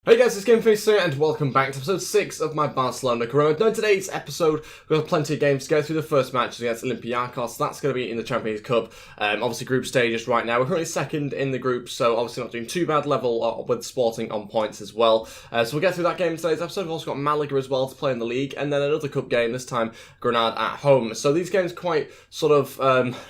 Hey guys, it's Ep6 here, and welcome back to episode 6 of my Barcelona career. Now in today's episode, we've got plenty of games to go through. The first match is against Olympiacos. That's going to be in the Champions Cup. Obviously group stages right now. We're currently second in the group, so obviously not doing too bad level with Sporting on points as well. So we'll get through that game in today's episode. We've also got Malaga as well to play in the league, and then another cup game, this time Granada at home. So these games quite sort of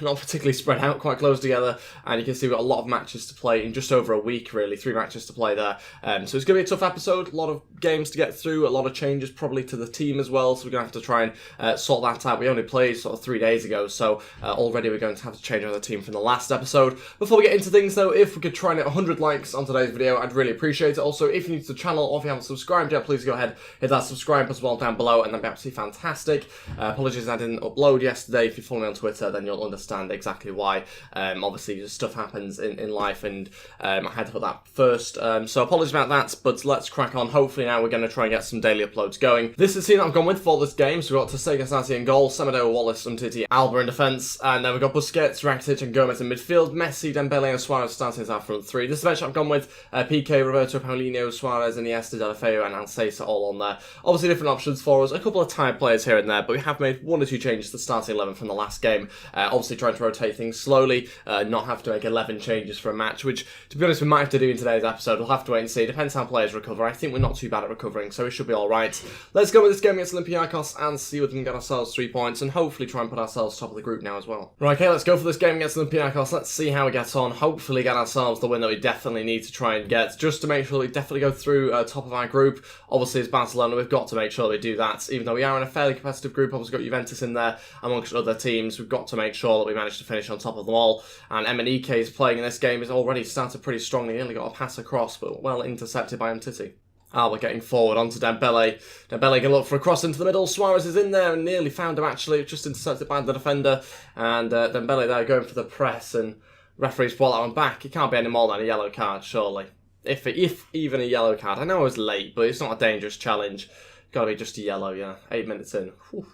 not particularly spread out, quite close together, and you can see we've got a lot of matches to play in just over a week really. 3 matches to play there. So it's going to be a tough episode. A lot of games to get through, a lot of changes probably to the team as well, so we're going to have to try and sort that out. We only played sort of 3 days ago, so already we're going to have to change the team from the last episode. Before we get into things though, if we could try and hit 100 likes on today's video, I'd really appreciate it. Also, if you're new to the channel or if you haven't subscribed yet, please go ahead, hit that subscribe as well down below, and that'd be absolutely fantastic. Apologies I didn't upload yesterday. If you follow me on Twitter, then you'll understand exactly why. Obviously, stuff happens in life, and I had to put that first. So apologies about that, but let's crack on. Hopefully now we're going to try and get some daily uploads going. This is the team that I've gone with for this game. So we've got Stegen in goal, Semedo, Wallace, Umtiti, Alba in defence, and then we've got Busquets, Rakitic and Gomez in midfield, Messi, Dembele and Suarez starting as our front 3. This is the bench I've gone with Piqué, Roberto, Paulinho, Suarez, Iniesta, Deulofeu and Alcesa all on there. Obviously different options for us, a couple of tired players here and there, but we have made 1 or 2 changes to the starting 11 from the last game. Obviously trying to rotate things slowly, not have to make 11 changes for a match, which to be honest we might have to do in today's episode. We'll have to wait and see. Depends how players recover. I think we're not too bad at recovering, so we should be alright. Let's go with this game against Olympiacos and see whether we can get ourselves 3 points and hopefully try and put ourselves top of the group now as well. Right, okay, let's go for this game against Olympiacos. Let's see how we get on. Hopefully get ourselves the win that we definitely need to try and get, just to make sure we definitely go through top of our group. Obviously, it's Barcelona. We've got to make sure we do that, even though we are in a fairly competitive group. Obviously, got Juventus in there amongst other teams. We've got to make sure that we manage to finish on top of them all. And Emenike is playing in this game. He's already started pretty strongly. He only got a pass across, but well intercepted by Umtiti. Alba getting forward onto Dembele. Dembele can look for a cross into the middle. Suarez is in there and nearly found him actually. Just intercepted by the defender. And Dembele there going for the press, and referee's brought that one back. It can't be any more than a yellow card, surely. If even a yellow card. I know I was late, but it's not a dangerous challenge. Gotta be just a yellow, yeah. 8 minutes in. Whew.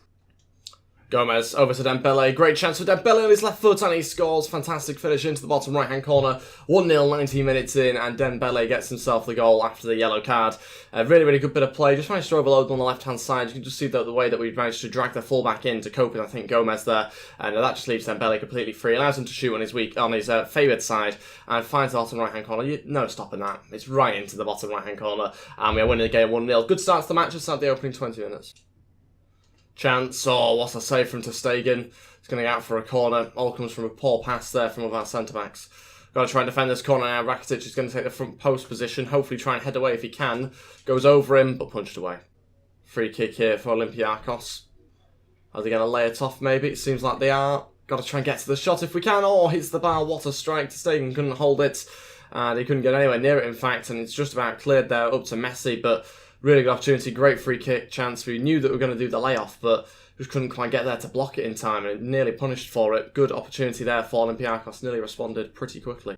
Gomez over to Dembele. Great chance for Dembele on his left foot, and he scores. Fantastic finish into the bottom right hand corner. 1-0, 19 minutes in, and Dembele gets himself the goal after the yellow card. Really good bit of play. Just managed to overload on the left hand side. You can just see the way that we managed to drag the fullback in to cope with, I think, Gomez there, and that just leaves Dembele completely free. Allows him to shoot on his favoured side, and finds the bottom right hand corner. No stopping that. It's right into the bottom right hand corner, and we are winning the game 1-0. Good start to the match. Just at the opening 20 minutes. Chance, what's a save from ter Stegen. It's going to get out for a corner. All comes from a poor pass there from one of our centre-backs. Got to try and defend this corner now. Rakitic is going to take the front post position. Hopefully try and head away if he can. Goes over him, but punched away. Free kick here for Olympiacos. Are they going to lay it off maybe? It seems like they are. Got to try and get to the shot if we can. Hits the bar. What a strike. Ter Stegen couldn't hold it. And he couldn't get anywhere near it, in fact. And it's just about cleared there up to Messi, but really good opportunity, great free kick chance. We knew that we were going to do the layoff, but just couldn't quite get there to block it in time, and nearly punished for it. Good opportunity there for Olympiacos, nearly responded pretty quickly.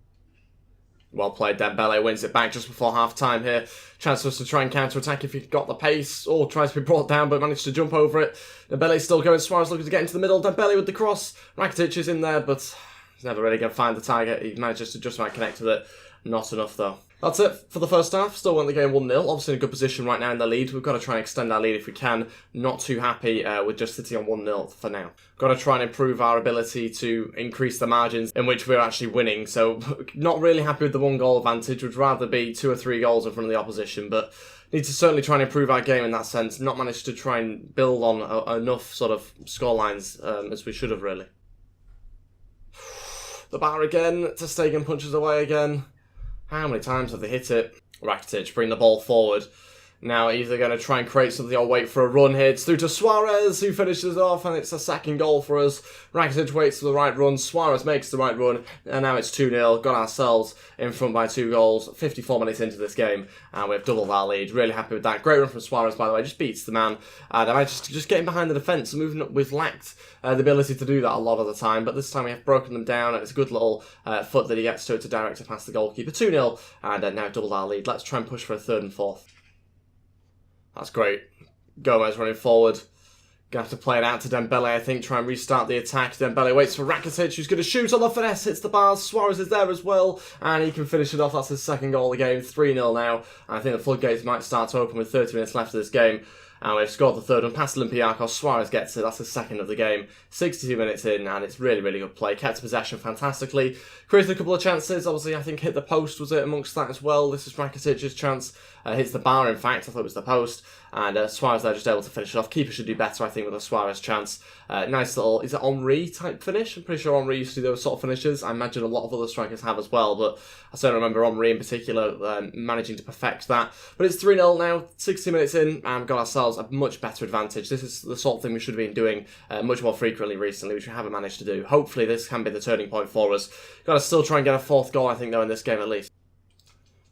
Well played, Dembele wins it back just before half-time here. Chance for us to try and counter-attack if he got the pace, or tries to be brought down, but managed to jump over it. Dembele's still going, Suarez looking to get into the middle, Dembele with the cross. Rakitic is in there, but he's never really going to find the target. He manages to just about connect with it. Not enough, though. That's it for the first half. Still won the game 1-0. Obviously in a good position right now in the lead. We've got to try and extend our lead if we can. Not too happy with just sitting on 1-0 for now. Got to try and improve our ability to increase the margins in which we're actually winning. So not really happy with the 1 goal advantage. Would rather be 2 or 3 goals in front of the opposition. But need to certainly try and improve our game in that sense. Not managed to try and build on enough sort of scorelines as we should have really. The bar again. ter Stegen punches away again. How many times have they hit it? Rakitic bring the ball forward. Now either going to try and create something or wait for a run here. It's through to Suarez, who finishes off, and it's a second goal for us. Rakitic waits for the right run. Suarez makes the right run, and now it's 2-0. Got ourselves in front by 2 goals. 54 minutes into this game, and we've doubled our lead. Really happy with that. Great run from Suarez, by the way. Just beats the man. And I managed to just getting behind the defence and moving up. We've lacked the ability to do that a lot of the time, but this time we have broken them down, and it's a good little foot that he gets to direct it past the goalkeeper. 2-0, and now doubled our lead. Let's try and push for a 3rd and 4th. That's great. Gomez running forward. Gonna have to play it out to Dembele, I think, try and restart the attack. Dembele waits for Rakitic, who's going to shoot on the finesse, hits the bars. Suarez is there as well, and he can finish it off. That's his second goal of the game, 3-0 now. And I think the floodgates might start to open with 30 minutes left of this game. And we've scored the third one past Olympiacos. Suarez gets it. That's the second of the game. 62 minutes in, and it's really, really good play. Kept possession fantastically. Created a couple of chances. Obviously, I think hit the post, was it, amongst that as well. This is Rakitic's chance. Hits the bar, in fact. I thought it was the post. And Suarez there just able to finish it off. Keeper should do better, I think, with a Suarez chance. Nice little, is it Henry type finish? I'm pretty sure Henry used to do those sort of finishes. I imagine a lot of other strikers have as well, but I certainly remember Henry in particular managing to perfect that. But it's 3-0 now, 60 minutes in, and we've got ourselves a much better advantage. This is the sort of thing we should have been doing much more frequently recently, which we haven't managed to do. Hopefully this can be the turning point for us. Got to still try and get a fourth goal, I think, though, in this game at least.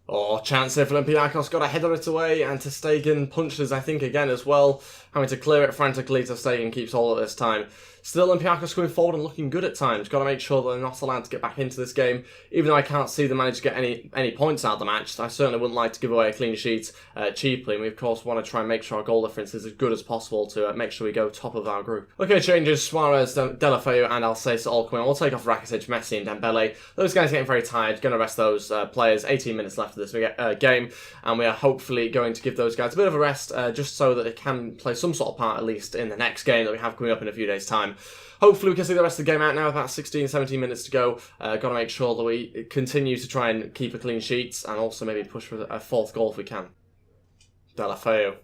Oh, chance here for Olympiacos, got a header it away, and ter Stegen punches, I think, again as well. Having to clear it frantically, ter Stegen keeps all of this time. Still, Olympiacos coming forward and looking good at times. Got to make sure that they're not allowed to get back into this game. Even though I can't see them manage to get any points out of the match, I certainly wouldn't like to give away a clean sheet cheaply. And we, of course, want to try and make sure our goal difference is as good as possible to make sure we go top of our group. Okay, changes. Suarez, Deulofeu, and Alcesa all coming on. We'll take off Rakitic, Messi, and Dembele. Those guys getting very tired. Going to rest those players. 18 minutes left of this game. And we are hopefully going to give those guys a bit of a rest just so that they can play some sort of part, at least, in the next game that we have coming up in a few days' time. Hopefully we can see the rest of the game out now, about 16, 17 minutes to go. Got to make sure that we continue to try and keep a clean sheet and also maybe push for a fourth goal if we can. Deulofeu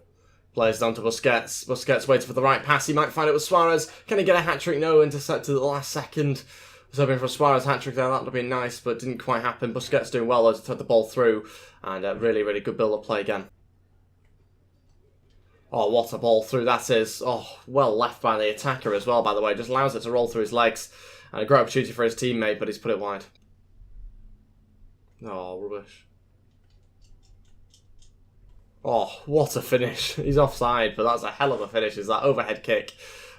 plays down to Busquets. Busquets waits for the right pass. He might find it with Suarez. Can he get a hat-trick? No, intercept to the last second. I was hoping for a Suarez hat-trick there. That would have been nice, but didn't quite happen. Busquets doing well though to thread the ball through. And really, really good build-up play again. Oh, what a ball through that is. Oh, well left by the attacker as well, by the way. Just allows it to roll through his legs. And a great opportunity for his teammate, but he's put it wide. Oh, rubbish. Oh, what a finish. He's offside, but that's a hell of a finish. Is that overhead kick.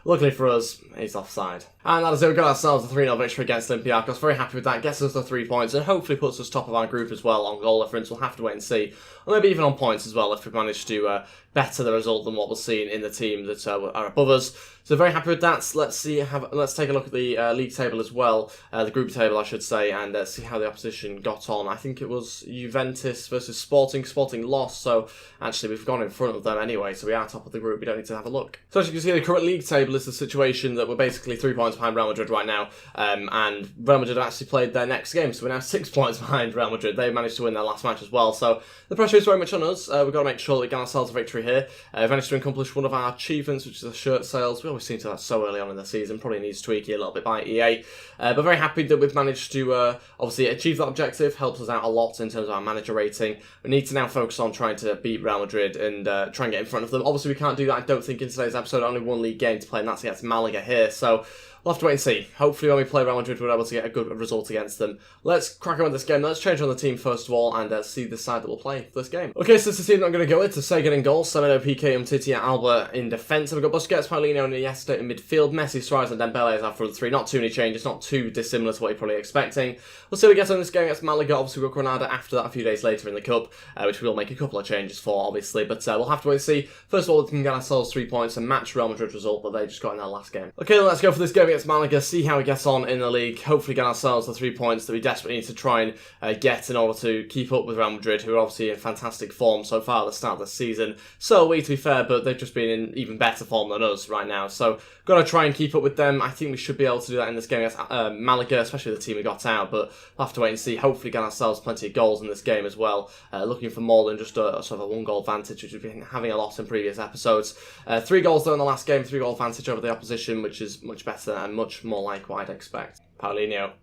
Luckily for us, he's offside. And that is it. We've got ourselves a 3-0 victory against Olympiacos. Very happy with that. Gets us the 3 points and hopefully puts us top of our group as well on goal difference. We'll have to wait and see. Or maybe even on points as well if we manage to better the result than what we're seeing in the team that are above us. So very happy with that. Let's take a look at the league table as well. The group table, I should say, and see how the opposition got on. I think it was Juventus versus Sporting. Sporting lost, so actually we've gone in front of them anyway, so we are top of the group. We don't need to have a look. So as you can see, the current league table is the situation that we're basically 3 points behind Real Madrid right now, and Real Madrid have actually played their next game, so we're now 6 points behind Real Madrid. They managed to win their last match as well, so the pressure is very much on us. We've got to make sure that we get ourselves a victory here. We've managed to accomplish one of our achievements, which is the shirt sales. We always seem to that so early on in the season. Probably needs tweaking a little bit by EA. But very happy that we've managed to obviously achieve that objective. Helps us out a lot in terms of our manager rating. We need to now focus on trying to beat Real Madrid and try and get in front of them. Obviously we can't do that, I don't think, in today's episode. Only one league game to play, and that's against Malaga here. So we'll have to wait and see. Hopefully when we play Real Madrid, we're able to get a good result against them. Let's crack on with this game. Let's change on the team first of all and see the side that will play for this game. Okay, so this is the team that I'm going to go with. ter Stegen in goal, Semedo, PK, Umtiti, and Alba in defence. And we've got Busquets, Paulino, and Iniesta in midfield. Messi, Suarez, and Dembele as our front three. Not too many changes, not too dissimilar to what you're probably expecting. We'll see what we get on this game against Malaga. Obviously we've got Granada after that a few days later in the Cup, which we'll make a couple of changes for, obviously. But we'll have to wait and see. First of all, we can get ourselves 3 points and match Real Madrid's result that they just got in their last game. Okay, let's go for this game against Malaga, see how we get on in the league. Hopefully get ourselves the 3 points that we desperately need to try and get in order to keep up with Real Madrid, who are obviously in fantastic form so far at the start of the season. So we, to be fair, but they've just been in even better form than us right now. So got to try and keep up with them. I think we should be able to do that in this game against Malaga, especially the team we got out. But we'll have to wait and see. Hopefully get ourselves plenty of goals in this game as well. Looking for more than just a sort of a 1-goal advantage, which we've been having a lot in previous episodes. 3 goals though in the last game, 3-goal advantage over the opposition, which is much better and much more like what I'd expect. Paulinho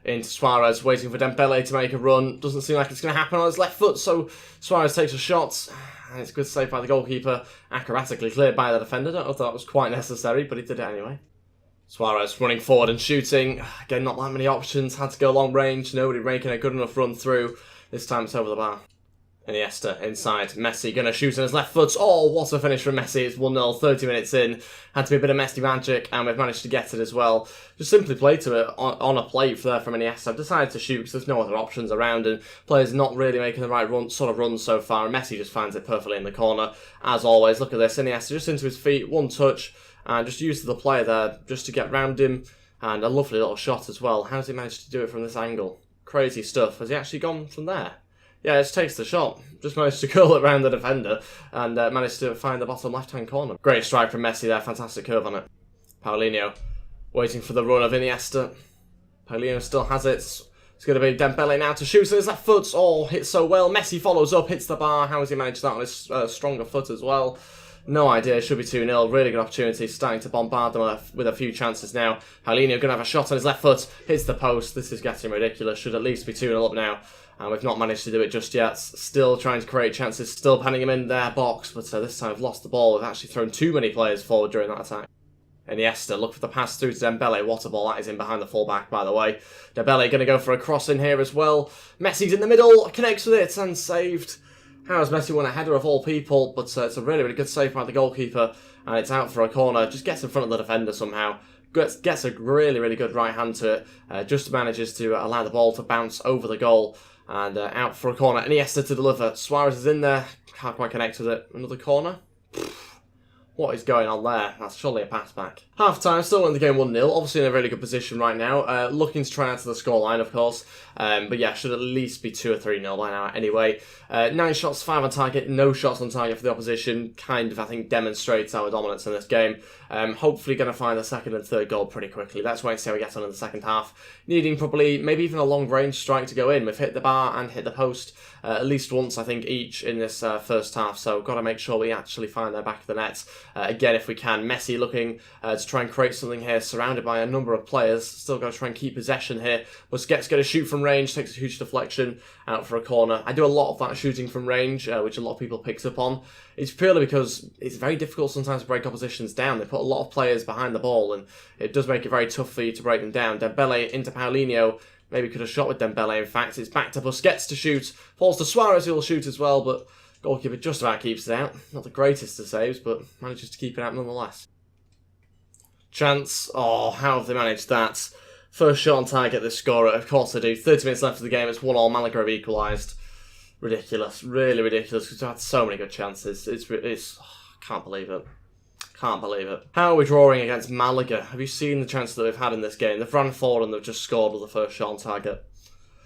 into Suarez, waiting for Dembele to make a run. Doesn't seem like it's going to happen on his left foot, so Suarez takes a shot. And it's a good save by the goalkeeper, acrobatically cleared by the defender. Don't know if that was quite necessary, but he did it anyway. Suarez running forward and shooting. Again, not that many options. Had to go long range. Nobody making a good enough run through. This time it's over the bar. Iniesta inside. Messi going to shoot on his left foot. Oh, what a finish from Messi. It's 1-0, 30 minutes in. Had to be a bit of Messi magic, and we've managed to get it as well. Just simply played to it on a plate there from Iniesta. I've decided to shoot because there's no other options around, and players not really making the right run so far. And Messi just finds it perfectly in the corner. As always, look at this. Iniesta just into his feet, one touch, and just used the player there just to get round him. And a lovely little shot as well. How does he manage to do it from this angle? Crazy stuff. Has he actually gone from there? Yeah, just takes the shot. Just managed to curl it around the defender and managed to find the bottom left-hand corner. Great strike from Messi there. Fantastic curve on it. Paulinho waiting for the run of Iniesta. Paulinho still has it. It's going to be Dembele now to shoot. So his left foot. Oh, hits so well. Messi follows up, hits the bar. How has he managed that on his stronger foot as well? No idea. Should be 2-0. Really good opportunity. Starting to bombard them with a few chances now. Paulinho going to have a shot on his left foot. Hits the post. This is getting ridiculous. Should at least be 2-0 up now. And we've not managed to do it just yet. Still trying to create chances. Still penning him in their box. But this time we've lost the ball. We've actually thrown too many players forward during that attack. Iniesta, look for the pass through to Dembele. What a ball that is in behind the fullback, by the way. Dembele going to go for a cross in here as well. Messi's in the middle. Connects with it and saved. How has Messi won a header of all people? But it's a really, really good save by the goalkeeper. And it's out for a corner. Just gets in front of the defender somehow. Gets a really, really good right hand to it. Just manages to allow the ball to bounce over the goal. And out for a corner. Iniesta to deliver. Suarez is in there. Can't quite connect with it. Another corner. What is going on there? That's surely a pass back. Half time, still winning the game 1-0. Obviously in a really good position right now. Looking to try out to the scoreline, of course. But yeah, should at least be 2 or 3-0 by now anyway. 9 shots, 5 on target, no shots on target for the opposition. Kind of, I think, demonstrates our dominance in this game. Hopefully going to find the second and third goal pretty quickly. Let's wait and see how we get on in the second half. Needing probably, maybe even a long range strike to go in. We've hit the bar and hit the post at least once, I think, each in this first half. So got to make sure we actually find their back of the net. Again, if we can. Messi looking to try and create something here, surrounded by a number of players. Still got to try and keep possession here. Busquets going to shoot from range, takes a huge deflection out for a corner. I do a lot of that shooting from range, which a lot of people picks up on. It's purely because it's very difficult sometimes to break oppositions down. They put a lot of players behind the ball, and it does make it very tough for you to break them down. Dembele into Paulinho. Maybe could have shot with Dembele, in fact. It's back to Busquets to shoot. Falls to Suarez, who will shoot as well, but goalkeeper just about keeps it out. Not the greatest of saves, but manages to keep it out nonetheless. Chance. Oh, how have they managed that? First shot on target, this scorer. Of course they do. 30 minutes left of the game. It's 1-1. Malaga have equalised. Ridiculous. Really ridiculous, because we've had so many good chances. Can't believe it. Can't believe it. How are we drawing against Malaga? Have you seen the chances that they've had in this game? They've run forward and they've just scored with the first shot on target.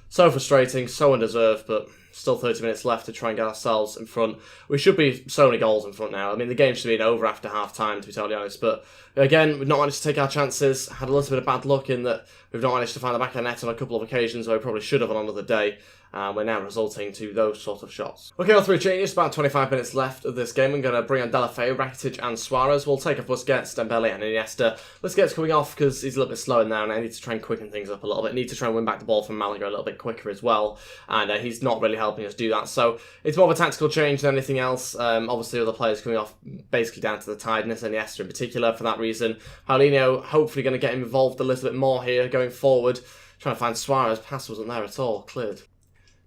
So frustrating, so undeserved, but still 30 minutes left to try and get ourselves in front. We should be so many goals in front now. I mean, the game should have been over after half-time, to be totally honest. But again, we've not managed to take our chances. Had a little bit of bad luck in that we've not managed to find the back of the net on a couple of occasions where we probably should have on another day. We're now resulting to those sort of shots. Okay, all three changes. About 25 minutes left of this game. I'm going to bring on Deulofeu, Rakitic and Suarez. We'll take off Busquets, Dembele and Iniesta. Busquets coming off because he's a little bit slow in there and I need to try and quicken things up a little bit. Need to try and win back the ball from Malaga a little bit quicker as well. And he's not really helping us do that. So it's more of a tactical change than anything else. Obviously other players coming off basically down to the tiredness, and Iniesta in particular for that reason. Paulinho hopefully going to get him involved a little bit more here going forward. Trying to find Suarez. Pass wasn't there at all. Cleared.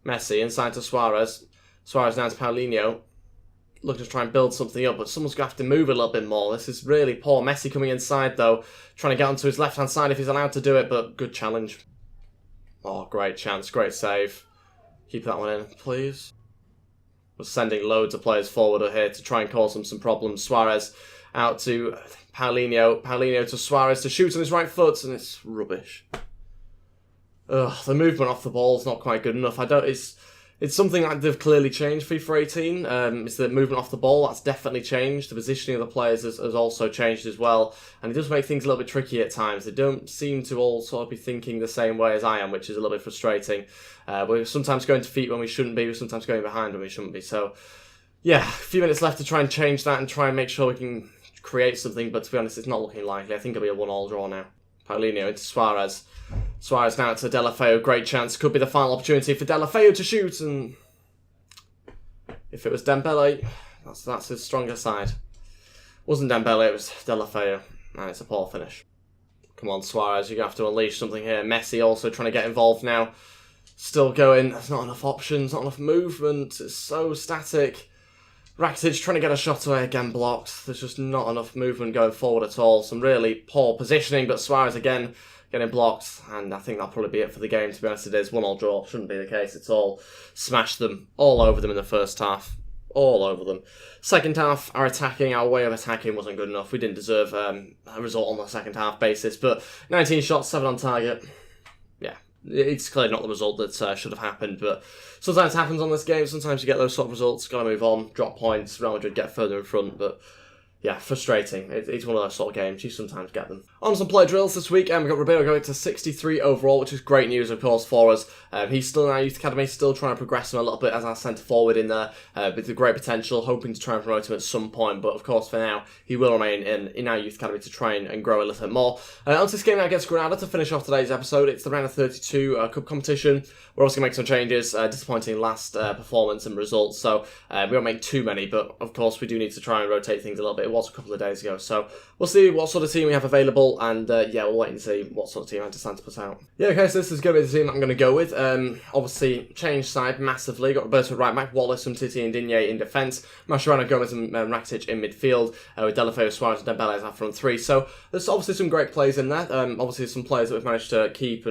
Messi inside to Suarez. Suarez down to Paulinho. Looking to try and build something up, but someone's going to have to move a little bit more. This is really poor. Messi coming inside though. Trying to get onto his left-hand side if he's allowed to do it, but good challenge. Oh, great chance. Great save. Keep that one in, please. We're sending loads of players forward here to try and cause them some problems. Suarez out to Paulinho. Paulinho to Suarez to shoot on his right foot, and it's rubbish. Ugh, the movement off the ball is not quite good enough. It's something that they've clearly changed FIFA 18. It's the movement off the ball that's definitely changed. The positioning of the players has also changed as well, and it does make things a little bit tricky at times. They don't seem to all sort of be thinking the same way as I am, which is a little bit frustrating. We're sometimes going to feet when we shouldn't be. We're sometimes going behind when we shouldn't be. So, yeah, a few minutes left to try and change that and try and make sure we can create something. But to be honest, it's not looking likely. I think it'll be a 1-1 draw now. Paulinho into Suarez. Suarez now to Deulofeu. Great chance. Could be the final opportunity for Deulofeu to shoot. And if it was Dembele, that's his stronger side. It wasn't Dembele, it was Deulofeu. And it's a poor finish. Come on, Suarez. You're going to have to unleash something here. Messi also trying to get involved now. Still going. There's not enough options, not enough movement. It's so static. Rakitic trying to get a shot away, again blocked. There's just not enough movement going forward at all. Some really poor positioning, but Suarez again getting blocked, and I think that'll probably be it for the game, to be honest. It is 1-1 draw, shouldn't be the case at all. Smashed them all over them in the first half. All over them. Second half, our way of attacking wasn't good enough. We didn't deserve a result on the second half basis, but 19 shots, 7 on target. Yeah, it's clearly not the result that should have happened, but sometimes it happens on this game. Sometimes you get those sort of results, got to move on, drop points, Real Madrid get further in front, but yeah, frustrating. It's one of those sort of games. You sometimes get them. On some play drills this week, we've got Ribeiro going to 63 overall, which is great news, of course, for us. He's still in our youth academy, still trying to progress him a little bit as our centre forward in there, with a great potential, hoping to try and promote him at some point. But of course, for now, he will remain in our youth academy to try and grow a little bit more. On to this game now against Granada to finish off today's episode. It's the round of 32 cup competition. We're also going to make some changes. Disappointing last performance and results, so we won't make too many, but of course we do need to try and rotate things a little bit. It was a couple of days ago, so we'll see what sort of team we have available, and yeah, we'll wait and see what sort of team I decide to put out. Yeah, okay, so this is going to be the team that I'm going to go with. Obviously, changed side massively. Got Roberto at right back, Wallace, Umtiti and Digne in defence, Mascherano, Gomez and Rakitic in midfield, with Delafeu, Suarez and Dembele as our front three. So there's obviously some great players in there. Obviously some players that we've managed to keep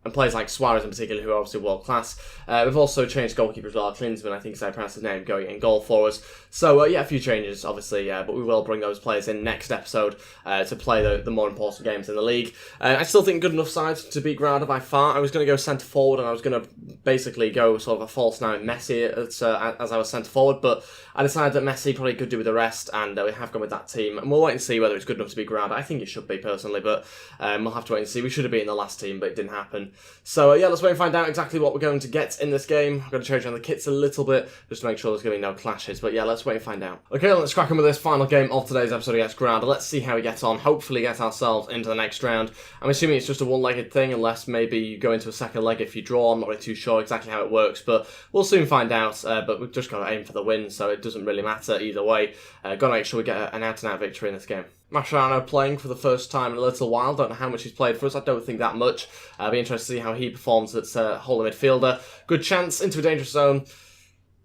and players like Suarez in particular, who are obviously world class. We've also changed goalkeeper as well. Klinsmann, I think is how I pronounce his name, going in goal for us. So yeah, a few changes obviously, but we will bring those players in next episode to play the more important games in the league. I still think good enough side to beat Granada by far. I was going to go centre forward, and I was going to basically go sort of a false nine Messi as I was centre forward, but I decided that Messi probably could do with the rest, and we have gone with that team. And we'll wait and see whether it's good enough to beat Granada. I think it should be personally, but we'll have to wait and see. We should have beaten the last team, but it didn't happen. So yeah, let's wait and find out exactly what we're going to get in this game. I'm going to change around the kits a little bit just to make sure there's going to be no clashes. But yeah, let's wait and find out. Okay, let's crack on with this final game of today's episode against Granada. Let's see how we get on. Hopefully get ourselves into the next round. I'm assuming it's just a one-legged thing, unless maybe you go into a second leg if you draw. I'm not really too sure exactly how it works, but we'll soon find out. But we've just got to aim for the win, so it doesn't really matter either way. Got to make sure we get an out-and-out victory in this game. Mascherano playing for the first time in a little while. Don't know how much he's played for us. I don't think that much. I'll be interested to see how he performs at holding midfielder. Good chance into a dangerous zone.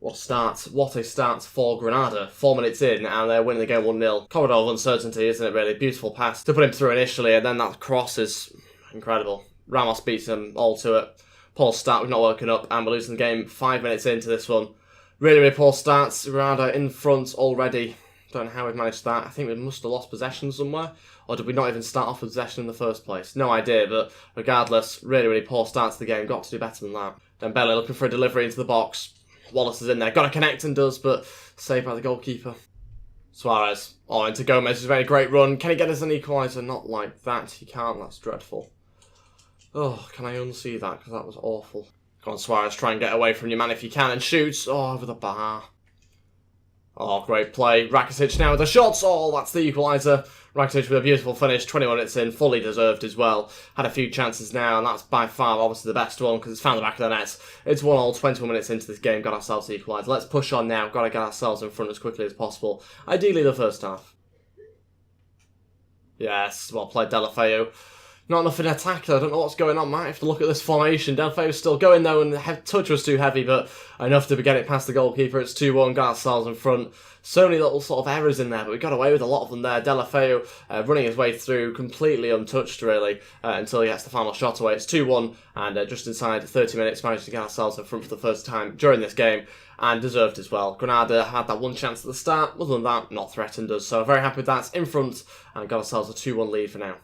What a start. What a start for Granada. 4 minutes in, and they're winning the game 1-0. Corridor of uncertainty, isn't it, really? Beautiful pass to put him through initially, and then that cross is incredible. Ramos beats them all to it. Poor start. We've not woken up, and we're losing the game 5 minutes into this one. Really, really poor starts. Granada in front already. Don't know how we've managed that. I think we must have lost possession somewhere. Or did we not even start off with possession in the first place? No idea, but regardless, really, really poor start to the game. Got to do better than that. Dembele looking for a delivery into the box. Wallace is in there. Got to connect and does, but saved by the goalkeeper. Suarez. Oh, into Gomez. It's a very great run. Can he get us an equaliser? Not like that. He can't. That's dreadful. Oh, can I unsee that? Because that was awful. Come on, Suarez. Try and get away from your man if you can and shoots. Oh, over the bar. Oh, great play. Rakitic now with the shots. Oh, that's the equaliser. Rakitic with a beautiful finish. 20 minutes in. Fully deserved as well. Had a few chances now, and that's by far obviously the best one because it's found the back of the net. It's 1-1, 21 minutes into this game. Got ourselves the equaliser. Let's push on now. Got to get ourselves in front as quickly as possible. Ideally the first half. Yes, well played, Delafeu. Not enough in attack, though. I don't know what's going on. Might have to look at this formation. Delafeu's still going, though, and the touch was too heavy, but enough to get it past the goalkeeper. It's 2-1, got ourselves in front. So many little sort of errors in there, but we got away with a lot of them there. Delafeu running his way through, completely untouched, really, until he gets the final shot away. It's 2-1, and just inside 30 minutes, managed to get ourselves in front for the first time during this game, and deserved as well. Granada had that one chance at the start. Other than that, not threatened us, so very happy with that. In front, and got ourselves a 2-1 lead for now.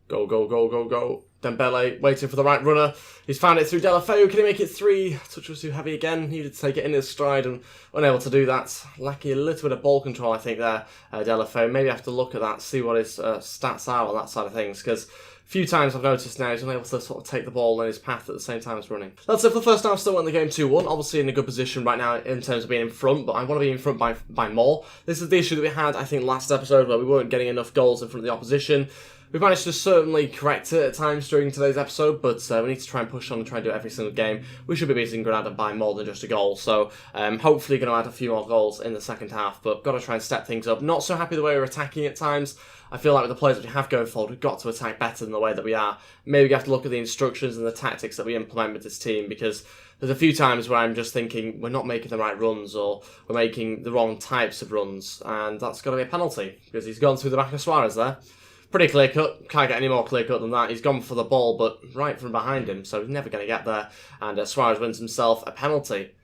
Go, go, go, go, go. Dembele waiting for the right runner. He's found it through Delafeu. Can he make it 3? Touch was too heavy again. Needed to take it in his stride and unable to do that. Lacking a little bit of ball control, I think, there, Delafeu. Maybe I have to look at that, see what his stats are on that side of things, because a few times I've noticed now he's unable to sort of take the ball in his path at the same time as running. That's it for the first half. Still won the game 2-1. Obviously in a good position right now in terms of being in front, but I want to be in front by more. This is the issue that we had, I think, last episode where we weren't getting enough goals in front of the opposition. We've managed to certainly correct it at times during today's episode, but we need to try and push on and try and do it every single game. We should be beating Granada by more than just a goal, so hopefully going to add a few more goals in the second half, but got to try and step things up. Not so happy the way we're attacking at times. I feel like with the players that we have going forward, we've got to attack better than the way that we are. Maybe we have to look at the instructions and the tactics that we implement with this team, because there's a few times where I'm just thinking we're not making the right runs or we're making the wrong types of runs, and that's got to be a penalty, because he's gone through the back of Suarez there. Pretty clear cut, can't get any more clear cut than that. He's gone for the ball, but right from behind him, so he's never going to get there, and Suarez wins himself a penalty.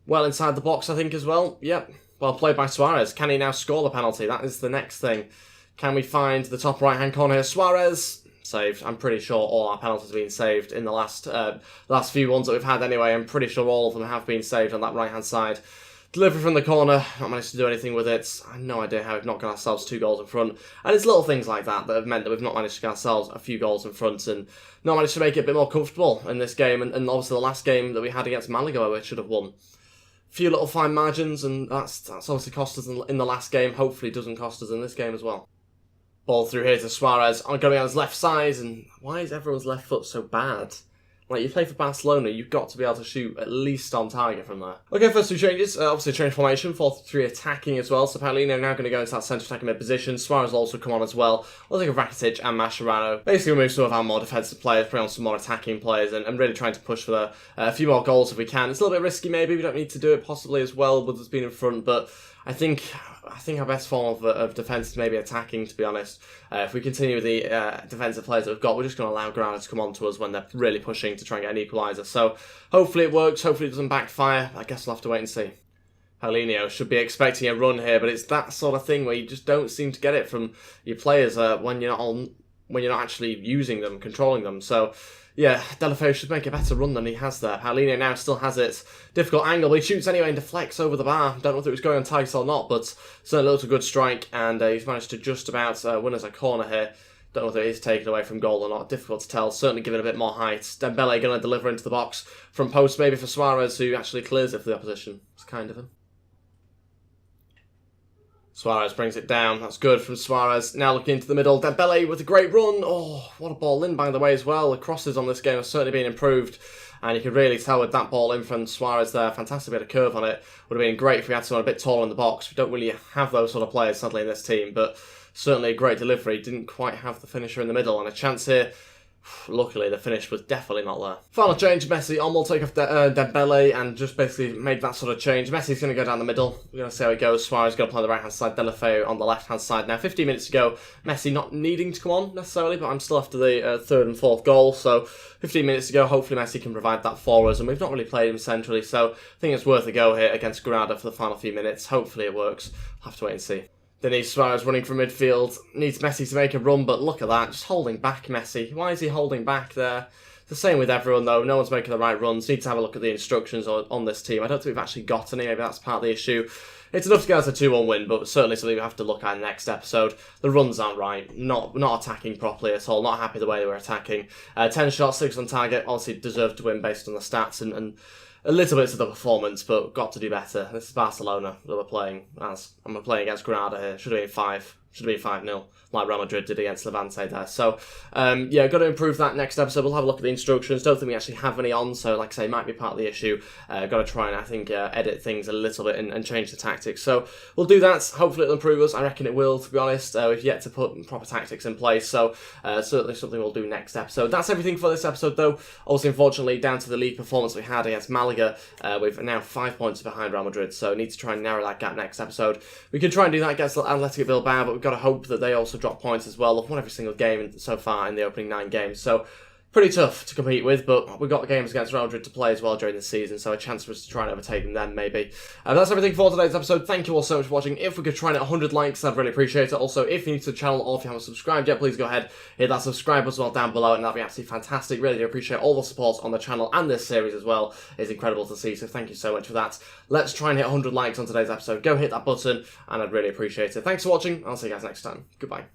Well inside the box, I think, as well. Yep, well played by Suarez. Can he now score the penalty? That is the next thing. Can we find the top right-hand corner here? Suarez, saved. I'm pretty sure all our penalties have been saved in the last few ones that we've had anyway. I'm pretty sure all of them have been saved on that right-hand side. Delivery from the corner, not managed to do anything with it. I have no idea how we've not got ourselves 2 goals in front. And it's little things like that that have meant that we've not managed to get ourselves a few goals in front and not managed to make it a bit more comfortable in this game. And obviously the last game that we had against Malaga where we should have won. Few little fine margins, and that's obviously cost us in the last game. Hopefully it doesn't cost us in this game as well. Ball through here to Suarez, going on his left side, and why is everyone's left foot so bad? Like, you play for Barcelona, you've got to be able to shoot at least on target from there. Okay, first 2 changes. Obviously, change formation, 4-3 attacking as well. So Paulino now going to go into that centre attacking mid position. Suarez will also come on as well. We'll take a Rakitic and Mascherano. Basically, remove some of our more defensive players, bring on some more attacking players, and really trying to push for a few more goals if we can. It's a little bit risky, maybe. We don't need to do it possibly as well with us being in front, but I think our best form of defence is maybe attacking, to be honest. If we continue with the defensive players that we've got, we're just going to allow Granada to come on to us when they're really pushing to try and get an equaliser. So hopefully it works, hopefully it doesn't backfire. I guess we'll have to wait and see. Paulinho should be expecting a run here, but it's that sort of thing where you just don't seem to get it from your players when you're not actually using them, controlling them. So yeah, Deulofeu should make a better run than he has there. Paulinho now still has it. Difficult angle, but he shoots anyway and deflects over the bar. Don't know if it was going on target or not, but certainly looks a good strike, and he's managed to just about win as a corner here. Don't know if it is taken away from goal or not. Difficult to tell. Certainly given a bit more height. Dembele going to deliver into the box from post, maybe for Suarez, who actually clears it for the opposition. It's kind of him. Suarez brings it down. That's good from Suarez. Now looking into the middle. Dembele with a great run. Oh, what a ball in, by the way, as well. The crosses on this game have certainly been improved. And you could really tell with that ball in from Suarez there. Fantastic bit of curve on it. Would have been great if we had someone a bit taller in the box. We don't really have those sort of players, sadly, in this team. But certainly a great delivery. Didn't quite have the finisher in the middle. And a chance here. Luckily, the finish was definitely not there. Final change, Messi on will take off Dembele and just basically make that sort of change. Messi's going to go down the middle. We're going to see how it goes. Suarez going to play on the right-hand side, Deulofeu on the left-hand side. Now, 15 minutes to go. Messi not needing to come on necessarily, but I'm still after the 3rd and 4th goal. So, 15 minutes to go. Hopefully, Messi can provide that for us. And we've not really played him centrally, so I think it's worth a go here against Granada for the final few minutes. Hopefully, it works. We'll have to wait and see. Denis Suarez running from midfield, needs Messi to make a run, but look at that, just holding back Messi. Why is he holding back there? It's the same with everyone though, no one's making the right runs. Need to have a look at the instructions on this team. I don't think we've actually got any, maybe that's part of the issue. It's enough to get us a 2-1 win, but certainly something we have to look at in the next episode. The runs aren't right, not attacking properly at all, not happy the way they were attacking. 10 shots, 6 on target, obviously deserved to win based on the stats and a little bit of the performance, but got to do better. This is Barcelona that we're playing as. And we're playing against Granada here. Should have been 5-0, like Real Madrid did against Levante there. So, yeah, got to improve that next episode. We'll have a look at the instructions. Don't think we actually have any on, so like I say, might be part of the issue. Got to try and, I think, edit things a little bit and change the tactics. So, we'll do that. Hopefully it'll improve us. I reckon it will, to be honest. We've yet to put proper tactics in place, so certainly something we'll do next episode. That's everything for this episode, though. Also, unfortunately, down to the league performance we had against Malaga, we've now 5 points behind Real Madrid, so need to try and narrow that gap next episode. We could try and do that against Athletic Bilbao, but we've got to hope that they also drop points as well. They've won every single game so far in the opening 9 games, so pretty tough to compete with, but we've got games against Real Madrid to play as well during the season, so a chance for us to try and overtake them then, maybe. That's everything for today's episode. Thank you all so much for watching. If we could try and hit 100 likes, I'd really appreciate it. Also, if you're new to the channel or if you haven't subscribed yet, please go ahead, hit that subscribe as well down below, and that'd be absolutely fantastic. Really do appreciate all the support on the channel and this series as well. It's incredible to see, so thank you so much for that. Let's try and hit 100 likes on today's episode. Go hit that button, and I'd really appreciate it. Thanks for watching. I'll see you guys next time. Goodbye.